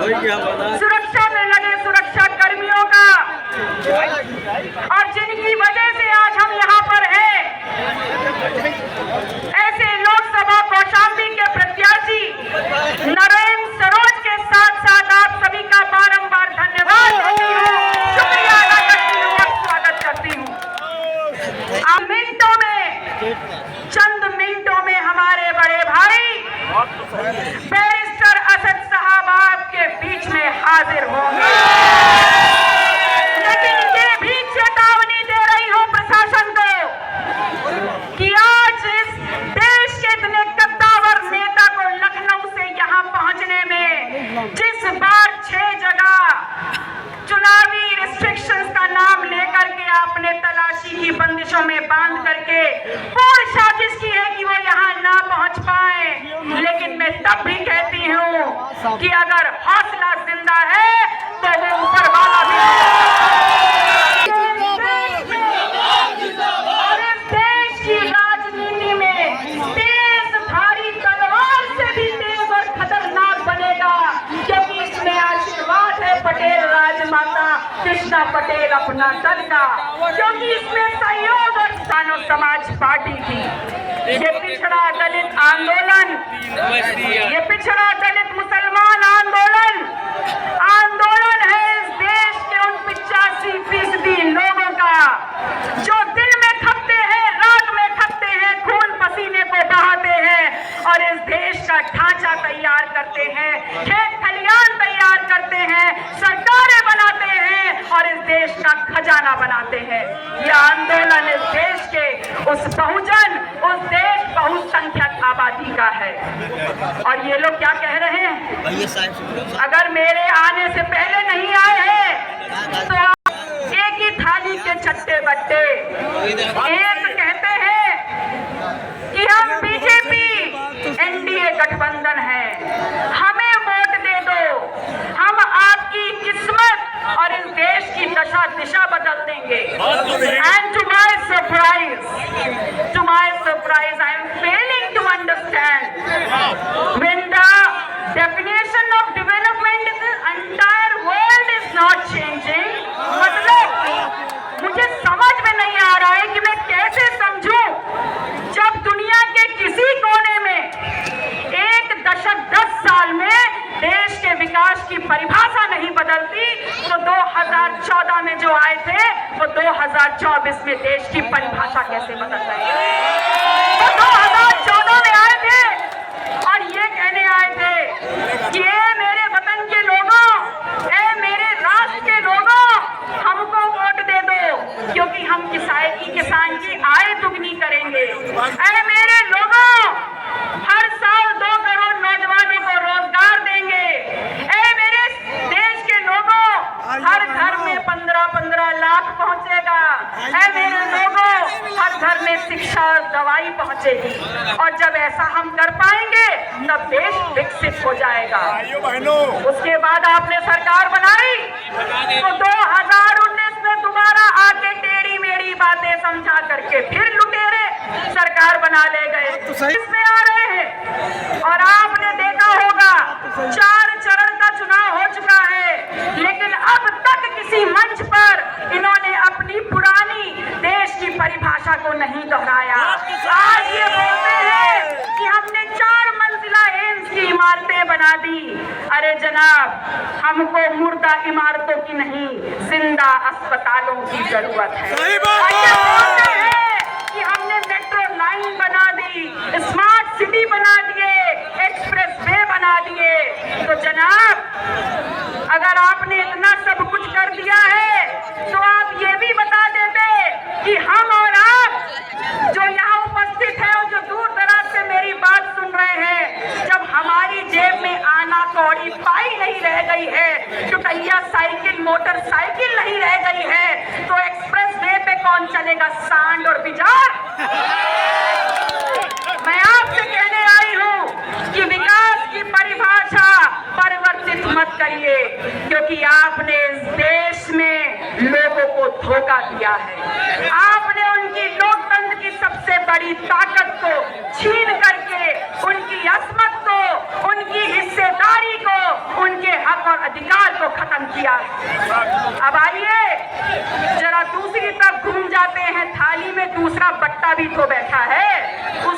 सुरक्षा में लगे सुरक्षा कर्मियों का, और जिनकी वजह से आज हम यहाँ पर हैं, ऐसे लोकसभा कौशाम्बी के प्रत्याशी नरेंद्र सरोज के साथ साथ आप सभी का बारंबार धन्यवाद देती हूँ, शुक्रिया अदा करती हूँ और स्वागत करती हूँ। चंद मिनटों में हमारे बड़े भाई बैरिस्टर असद साहब आपके बीच में हाजिर होंगे, लेकिन ये भी चेतावनी दे रही हूं प्रशासन को कि आज इस देश के इतने कद्दावर नेता को लखनऊ से यहां पहुंचने में जिस बार 6 जगह चुनावी रिस्ट्रिक्शंस का नाम लेकर के आपने तलाशी की बंदिशों में बांध करके पूर्ण साजिश की है कि वो यहाँ ना पहुंच पाए, लेकिन मैं तब भी कहती हूँ कि अगर हौसला जिंदा है तो वो ऊपर वाला भी और इस देश की राजनीति में तेज धारी तलवार से भी तेज और खतरनाक बनेगा, क्योंकि इसमें आशीर्वाद है पटेल राजमाता कृष्णा पटेल अपना दल का, क्योंकि इसमें सहयोग और किसानों समाज पार्टी की ये पिछड़ा दलित आंदोलन, ये पिछड़ा दलित मुसलमान आंदोलन है इस देश के उन 85% लोगों का जो दिल में खपते हैं, राग में खपते हैं, खून पसीने को बहाते हैं और इस देश का ढांचा तैयार करते हैं, खेत खलियान तैयार करते हैं, सरकारें बनाते हैं और इस देश का खजाना बनाते हैं। यह आंदोलन इस देश के उस देश बहुसंख्यक आबादी का है। और ये लोग क्या कह रहे हैं, अगर मेरे आने से पहले नहीं आए हैं तो एक ही थाली के चट्टे बट्टे, एक कहते हैं कि हम बीजेपी एनडीए गठबंधन है, हमें वोट दे दो, हम आपकी किस्मत और इस देश की दिशा बदल देंगे। And to my surprise I am failing to understand when the definition of development in the entire world is not changing। मतलब मुझे समझ में नहीं आ रहा है कि मैं कैसे समझूं, जब दुनिया के किसी कोने में एक दशक 10 साल में देश के विकास की परिभाषा नहीं बदलती, तो 2014 में जो आए थे वो 2024 में देश की परिभाषा कैसे बदल रहे हैं। तो 2014 में आए थे और ये कहने आए थे कि ए मेरे वतन के लोगों, ए मेरे राष्ट्र के लोगों, हमको वोट दे दो क्योंकि हम किसान की आय दुगनी करेंगे। ए मेरे लोगों, हर साल 2 करोड़ नौजवानों को रोजगार देंगे। ए मेरे देश के लोगों, हर घर में 15-15 लाख पहुंचेगा। ए मेरे लोगों, हर घर में शिक्षा और दवाई पहुंचेगी। और जब ऐसा हम कर पाएंगे तब देश विकसित हो जाएगा। उसके बाद आपने सरकार बनाई तो 2019 में दोबारा आके टेढ़ी मेढ़ी बातें समझा करके फिर लुटेरे सरकार बना ले गए। इसमें आ रहे हैं और आपने देखा होगा 4 चरण का चुनाव हो चुका है, लेकिन अब तक किसी मंच पर इन्होंने अपनी पुरानी देश की परिभाषा को नहीं दोहराया। आज ये बोलते हैं कि हमने 4 मंजिला एम्स की इमारतें बना दी। अरे जनाब, हमको मुर्दा इमारतों की नहीं, जिंदा अस्पतालों की जरूरत है। ये बोलते हैं कि हमने मेट्रो लाइन बना दी, स्मार्ट सिटी बना दिए, एक्सप्रेस वे बना दिए। तो जनाब, अगर आपने इतना सब कुछ कर दिया है तो आप ये भी बता देते कि हम और आप जो यहाँ उपस्थित है और जो दूर दराज से मेरी बात सुन रहे हैं, जब हमारी जेब में आना कौड़ी पाई नहीं रह गई है, टुकैया साइकिल मोटरसाइकिल नहीं रह गई है, तो एक्सप्रेस वे पे कौन चलेगा, सांड और बिजार। मैं आपसे कहने आई हूँ कि विकास की परिभाषा परिवर्तित मत करिए, क्योंकि आपने इस देश में लोगों को धोखा दिया है। आपने उनकी लोकतंत्र की सबसे बड़ी ताकत को छीन करके, उनकी असमत को, उनकी हिस्सेदारी को, उनके हक और अधिकार को खत्म किया। अब आइए जरा दूसरी तरफ घूम जाते हैं, थाली में दूसरा